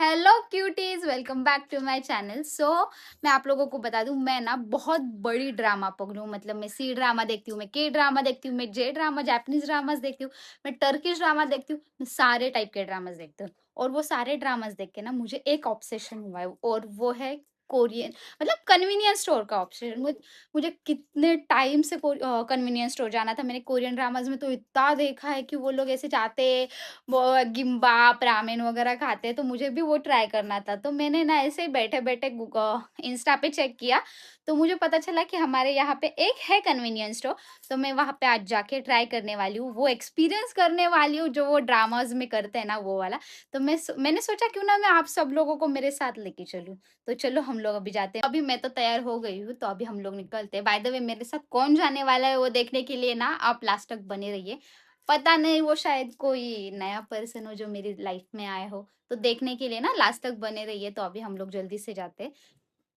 Hello cuties, welcome back to my channel. मैं आप लोगों को बता दूं, मैं ना बहुत बड़ी ड्रामा पगलू हूं। मतलब मैं सी ड्रामा देखती हूँ, मैं के ड्रामा देखती हूँ, मैं जे ड्रामा जापानीज ड्रामास देखती हूँ, मैं टर्किश ड्रामा देखती हूँ, मैं सारे टाइप के ड्रामास देखती हूँ। और वो सारे ड्रामास देख के ना मुझे एक ऑब्सेशन हुआ है, और वो है कोरियन। मतलब कन्वीनियंस स्टोर का ऑब्सेशन। मुझे कितने टाइम से कन्वीनियंस स्टोर जाना था। मैंने कोरियन ड्रामास में तो इतना देखा है कि वो लोग ऐसे जाते, वो गिम्बाप, रामेन वगैरह खाते हैं, तो मुझे भी वो ट्राई करना था। तो मैंने ना ऐसे ही बैठे-बैठे इंस्टा पे चेक किया, तो मुझे पता चला कि हमारे यहाँ पे एक है कन्वीनियंस स्टोर। तो मैं वहाँ पे आज जाके ट्राई करने वाली हूँ, वो एक्सपीरियंस करने वाली हूँ, जो वो ड्रामाज़ में करते हैं ना, वो वाला। तो मैंने सोचा क्यों ना मैं आप सब लोगों को मेरे साथ लेके चलूँ। तो चलो हम लोग अभी जाते हैं। अभी मैं तो तैयार हो गई हूँ, तो अभी हम लोग निकलते हैं। बाय द वे, मेरे साथ कौन जाने वाला है वो देखने के लिए ना आप लास्ट तक बने रहिए। पता नहीं, वो शायद कोई नया पर्सन हो जो मेरी लाइफ में आया हो। तो देखने के लिए ना लास्ट तक बने रहिए। तो अभी हम लोग जल्दी से जाते हैं।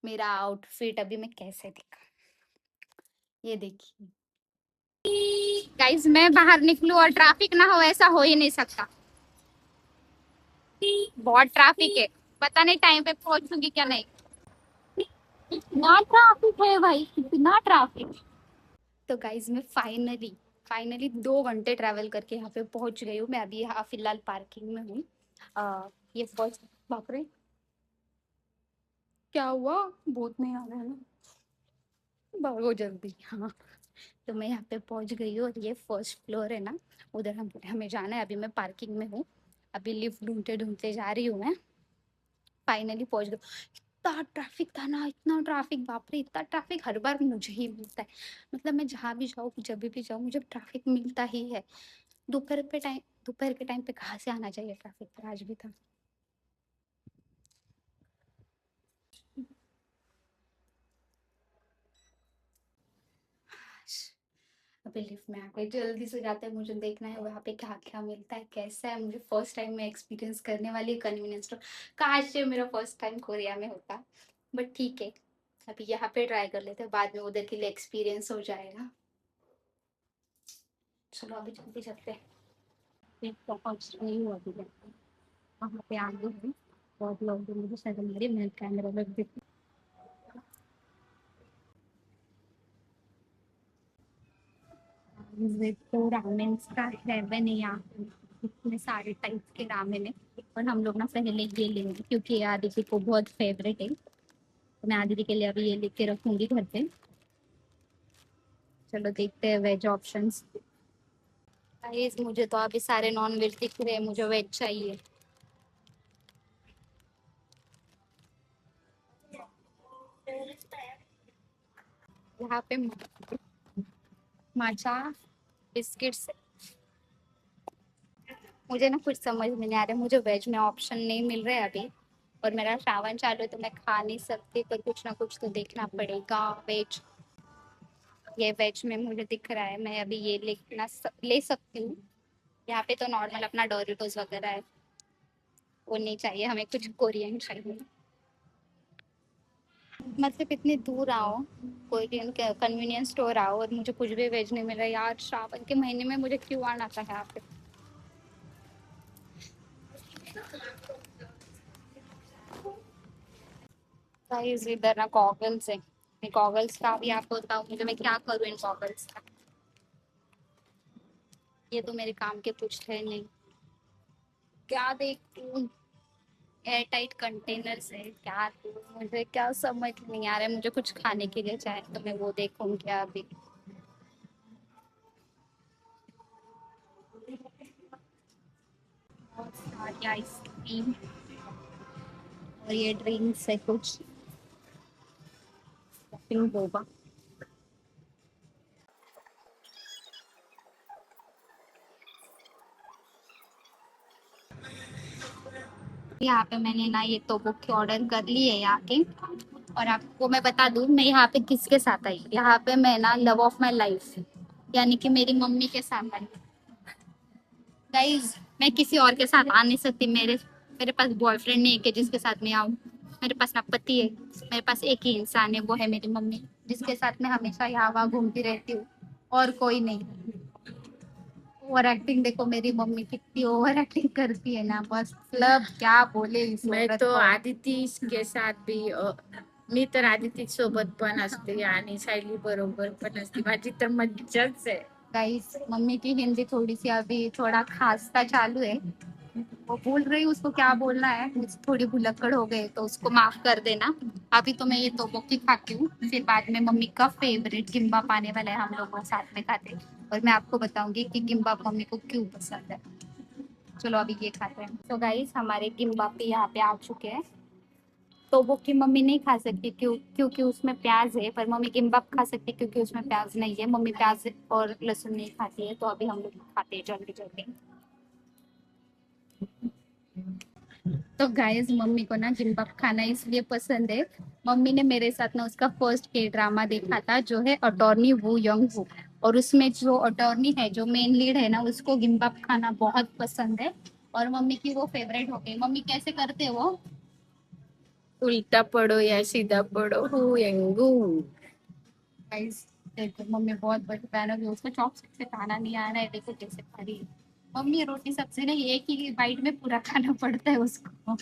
मेरा आउटफिट अभी मैं कैसे दिखा, ये देखिए गाइज। मैं बाहर निकलूं और ट्रैफिक ना हो, ऐसा हो ही नहीं सकता। बहुत ट्रैफिक है, पता नहीं टाइम पे पहुंचूंगी क्या नहीं। इतना ट्रैफिक है भाई, इतना ट्रैफिक। तो गाइज मैं फाइनली फाइनली 2 घंटे ट्रैवल करके यहाँ पे पहुंच गई हूँ। मैं अभी यहाँ फिलहाल पार्किंग में हूँ। ये फर्स्ट, बाप रे क्या हुआ, भूत नहीं आ रहा है ना, भागो जल्दी। हाँ, तो मैं यहाँ पे पहुंच गई हूँ, और ये फर्स्ट फ्लोर है ना, उधर हमें जाना है। अभी मैं पार्किंग में हूँ, अभी लिफ्ट ढूंढते ढूंढते जा रही हूँ मैं। फाइनली पहुंच गई। इतना ट्रैफिक था ना, इतना ट्रैफिक, बाप रे, इतना ट्रैफिक हर बार मुझे ही मिलता है। मतलब मैं जहाँ भी जाऊँ, जब भी जाऊँ, मुझे ट्रैफिक मिलता ही है। दोपहर के टाइम पे कहाँ से आना चाहिए ट्रैफिक, पर आज भी था। अभी लिफ्ट में आ गए, जल्दी से जाते हैं। मुझे देखना है वहाँ पे क्या क्या मिलता है, कैसा है। मुझे फर्स्ट टाइम में एक्सपीरियंस करने वाली कन्वीनियंस स्टोर। काश ये मेरा फर्स्ट टाइम कोरिया में होता, बट ठीक है। अभी यहाँ पे ट्राई कर लेते हैं, बाद में उधर के लिए एक्सपीरियंस हो जाएगा। चलो अभी जल्दी चलते हैं। मैं पहुंच रही हूँ अभी, वहाँ पे आ गई हूँ। बहुत लोग मुझे शर्म आ रही है, मैं कैमरा में दिख। तो रामेन का हेवन है यहाँ पे, इतने सारे टाइप के रामेन है। और हम लोग ना पहले ये लेंगे, क्योंकि ये आदित्य को बहुत फेवरेट है। तो मैं आदित्य के लिए अभी ये लेके रखूंगी घर पे। चलो देखते हैं वेज ऑप्शंस। गाइस मुझे तो अभी सारे नॉन वेज दिख रहे हैं, मुझे वेज चाहिए। यहाँ पे माचा बिस्किट्स। मुझे ना कुछ समझ में नहीं आ रहा है, मुझे वेज में ऑप्शन नहीं मिल रहे अभी। और मेरा श्रावण चालू है, तो मैं खा नहीं सकती, पर कुछ ना कुछ तो देखना पड़ेगा वेज। ये वेज में मुझे दिख रहा है, मैं अभी ये ले सकती हूँ। यहाँ पे तो नॉर्मल अपना डोरिटोज वगैरह है, वो नहीं चाहिए हमें, कुछ कोरियन चाहिए। मतलब इतनी दूर आओ, कोरियन कन्वीनियंस स्टोर आओ, और मुझे कुछ भी वेज नहीं मिल रहा यार। श्रावण के महीने में मुझे क्यों आना था यहाँ पे। गाइस इधर ना गॉगल्स है, मैं गॉगल्स का भी आपको बताऊँ, मुझे मैं क्या करूँ इन गॉगल्स का। ये तो मेरे काम के कुछ है नहीं। क्या देखूँ, एयर टाइट कंटेनर्स है, क्या दूँ, मुझे क्या समझ नहीं आ रहा है। मुझे कुछ खाने के लिए चाहिए, तो मैं वो देखूंगी अभी। बहुत सारी आइसक्रीम, और ये ड्रिंक्स है कुछ, पिंक बोबा। यहाँ पे मैंने ना ये तो बुक ऑर्डर कर ली है यहाँ के। और आपको मैं बता दूँ, मैं यहाँ पे किसके साथ आई, यहाँ पे मैं ना लव ऑफ माई लाइफ, यानी कि मेरी मम्मी के साथ आई। गाइज मैं किसी और के साथ आ नहीं सकती, मेरे मेरे पास बॉयफ्रेंड नहीं है कि जिसके साथ मैं आऊँ। मेरे पास ना पति है, मेरे पास एक ही इंसान है, वो है मेरी मम्मी, जिसके साथ मैं हमेशा यहाँ वहाँ घूमती रहती हूँ, और कोई नहीं। ओवर एक्टिंग देखो मेरी मम्मी कितनी ओवर एक्टिंग करती है ना, बस मतलब क्या बोले इस मैं औरत तो को। आदिती के साथ भी मी तर आदिती सोबत पण असते आणि सायली बरोबर पण असते. माझी तर मज्जाच आहे. गाइस मम्मी की हिंदी थोड़ी सी अभी थोड़ा खास्ता चालू है, वो बोल रही उसको क्या बोलना है, मुझे थोड़ी भुलक्कड़ हो गए तो उसको माफ कर देना। अभी तो मैं ये तोबोकी खाती हूँ, फिर बाद में मम्मी का फेवरेट किम्बाप आने वाला है, हम लोग साथ में खाते हैं और मैं आपको बताऊंगी कि किम्बाप मम्मी को क्यों पसंद है। चलो अभी ये खाते हैं। तो गाइस हमारे किम्बाप यहाँ पे आ चुके हैं। तो वो की मम्मी नहीं खा सकती क्योंकि उसमें प्याज है, पर मम्मी किम्बाप खा सकती क्योंकि उसमें प्याज नहीं है। मम्मी प्याज और लहसुन नहीं खाती है, तो अभी हम लोग खाते हैं जल्दी जल्दी। तो गाइस मम्मी को ना किम्बाप खाना इसलिए पसंद है, मम्मी ने मेरे साथ ना उसका फर्स्ट के ड्रामा देखा था जो है अटॉर्नी वू यंग वू, और उसमें जो अटॉर्नी है जो मेन लीड है ना उसको किम्बाप खाना बहुत पसंद है और मम्मी की वो फेवरेट हो गई। मम्मी कैसे करते हैं वो? उल्टा पडो या सीधा पडो हु यंगू. गाइस देखो मम्मी बहुत बड़ी फैन होगी, उसको चॉपस्टिक से खाना नहीं आ रहा है, देखो कैसे खा रही है। मम्मी रोटी सब्जी नहीं, एक ही बाइट में पूरा खाना पड़ता है उसको।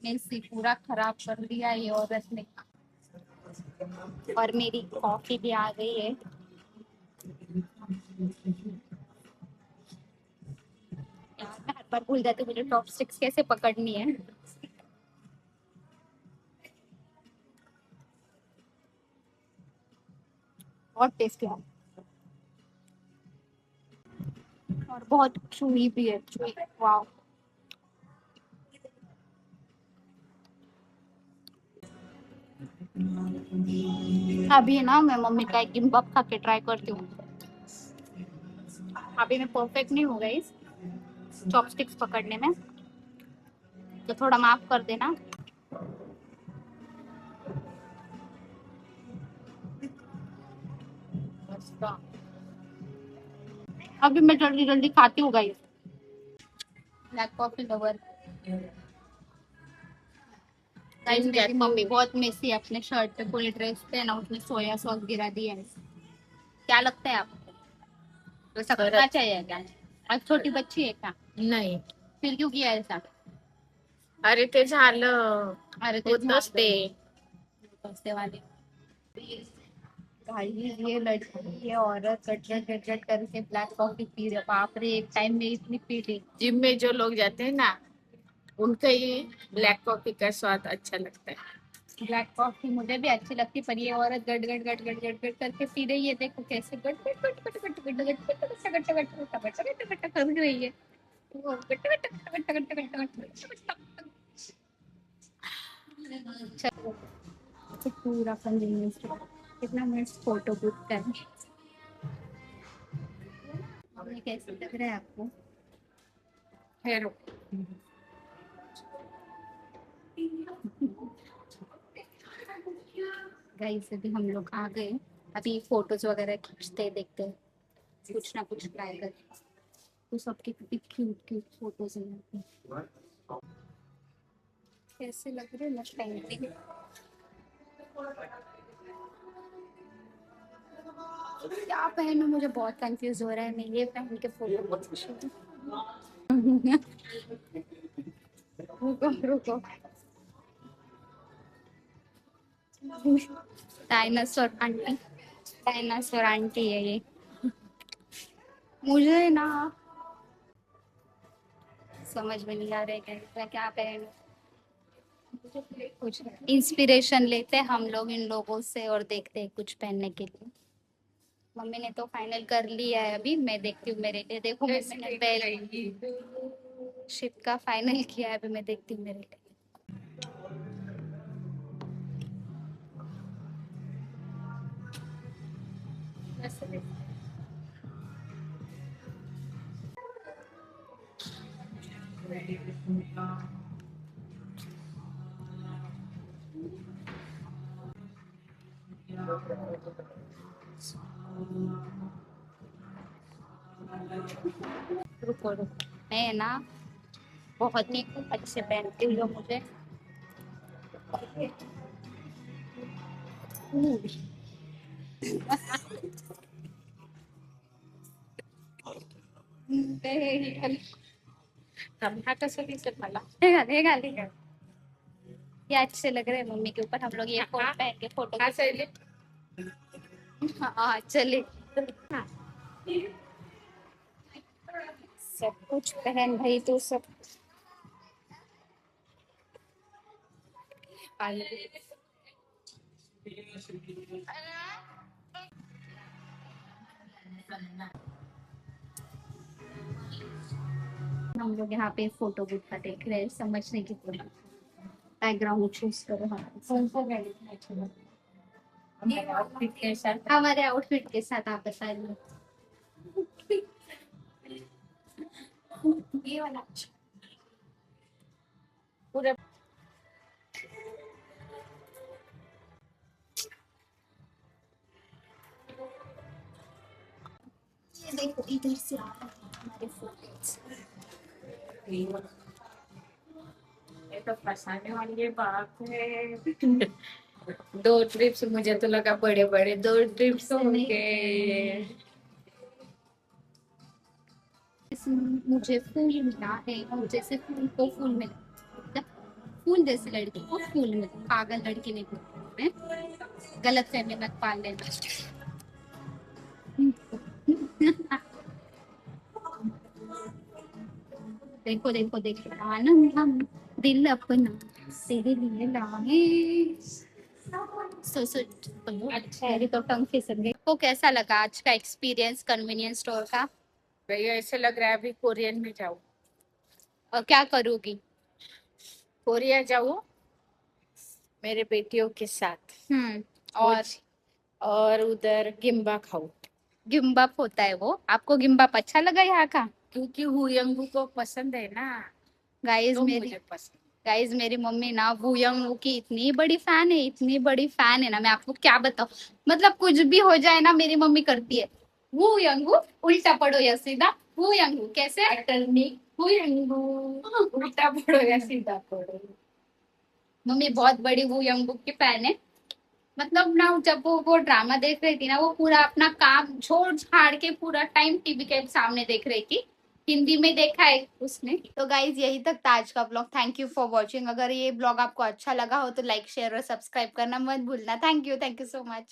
मेसी पूरा खराब कर दिया ये औरत ने। और मेरी कॉफी भी आ गई है। यार मैं हर बार भूल जाती हूँ मुझे चॉपस्टिक्स कैसे पकड़नी है। बहुत टेस्टी है और बहुत चुई भी है, चुई। वाह। अभी ना मैं मम्मी का एक किम्बाप खा के ट्राई करती हूँ। अभी मैं परफेक्ट नहीं हूँ गाइस चॉपस्टिक्स पकड़ने में, तो थोड़ा माफ कर देना। अभी मैं जल्दी जल्दी खाती हूँ guys. Black coffee lover. Guys gym मेरी जाती मम्मी हूँ. बहुत मेसी है, अपने शर्ट पे पूरी ड्रेस पे ना उसने सोया सॉस गिरा दिया है। क्या लगता है आपको, तो सकना खरंच चाहिए क्या? आज छोटी बच्ची है क्या? नाही. फिर क्यों किया ऐसा? अरे ते झालं. अरे ते होतच झालं ते. पैसे वाले। भाई ये लड़की ये औरत गटगट गटगट करके ब्लैक कॉफी पी रही है। बाप रे एक टाइम में इतनी पी ली। जिम में जो लोग जाते हैं ना उनका ही ब्लैक कॉफी का स्वाद अच्छा लगता है. ब्लैक कॉफी मुझे भी अच्छी लगती, पर ये औरत गट गट गट गट गट गट करके पी रही है, देखो कैसे गट गट गट गट गट गट गट गट गट गट गट गट गट गट कर रही है। वो गट गट गट गट गट गट गट। चलो तो पूरा 15 मिनट कितना मिनट फोटो बुक करें। ये कैसे लग रहा है आपको? फिर गाइस अभी हम लोग आ गए, अभी फोटोज वगैरह खींचते देखते हैं, कुछ ना कुछ ट्राई करते। तो सबके कितनी क्यूट क्यूट फोटोज हैं यहाँ पे। कैसे लग रहे हैं ना पेंटिंग। क्या पहनूं मुझे बहुत कंफ्यूज हो रहा है, मैं ये पहन के फोटो। रुको रुको। डायनासोर आंटी, डायनासोर आंटी है ये। मुझे ना समझ में नहीं आ रहा है मैं क्या पहनूं। कुछ इंस्पिरेशन लेते हैं हम लोग इन लोगों से और देखते हैं कुछ पहनने के लिए। मम्मी ने तो फाइनल कर लिया है, अभी मैं देखती हूँ मेरे लिए। देखो मम्मी ने पहले शिप का फाइनल किया है, अभी मैं देखती हूँ मेरे लिए। रुको रुको, मैं ना बहुत ही अच्छे पहनती हूँ जो मुझे। हा कसं दिसत मला? हे घाल, ये अच्छे लग रहे हैं मम्मी के ऊपर। हम लोग ये कोट हाँ, पहन के फोटो हाँ सही। हाँ चले। सब कुछ पहन भाई तो सब। हम लोग यहाँ पे फोटो बूथ का देख रहे हैं, समझने की पूरी बैकग्राउंड चूज करो। कौन सा गाड़ी अच्छा लगा? हमारे आउटफिट के साथ। हमारे आउटफिट के साथ आप बताइए। ये वाला पूरा। ये देखो इधर से आ रहा है हमारे फोटोज। ये तो फंसाने वाली ये बात है। दो ट्रिप्स, मुझे तो लगा बड़े बड़े दो ट्रिप्स होंगे। मुझे फूल मिला है और जैसे फूल को फूल मिला, मतलब फूल जैसे लड़की को फूल मिला। पागल लड़की नहीं बोलती मैं, गलत फहमी मत पाल लेना। देखो देखो देखो, आनंद हम दिल अपना तेरे लिए लाए। सो अच्छा मेरी तो टंग फिसल गई। आपको कैसा लगा आज का एक्सपीरियंस कन्वीनियंस स्टोर का? भैया, ऐसे लग रहा है अभी कोरियन में जाऊँ। और क्या करोगी? कोरिया जाऊँ मेरे बेटियों के साथ। और कुछ और उधर गिम्बा खाऊं, गिम्बाप होता है वो, आपको गिम्बाप अच्छा लगा यहाँ का? क्योंकि हुयंगू को पसंद है ना, गाइस तो मेरी मुझे पसंद। गाइस मेरी मम्मी ना वू यंग वू की इतनी बड़ी फैन है, इतनी बड़ी फैन है ना, मैं आपको क्या बताऊं। मतलब कुछ भी हो जाए ना, मेरी मम्मी करती है वू यंग वू, उल्टा पड़ो या सीधा वू यंग वू। कैसे? अटलनी हुयंगू, उल्टा पड़ो या सीधा पड़ो। मम्मी बहुत बड़ी वू यंग वू की फैन है। मतलब ना जब वो ड्रामा देख रही थी ना, वो पूरा अपना काम छोड़ छाड़ के पूरा टाइम टीवी के सामने देख रही थी। हिंदी में देखा है उसने। तो गाइज यही तक था आज का blog. Thank you for watching. अगर ये ब्लॉग आपको अच्छा लगा हो तो लाइक शेयर और सब्सक्राइब करना मत भूलना। Thank you so much.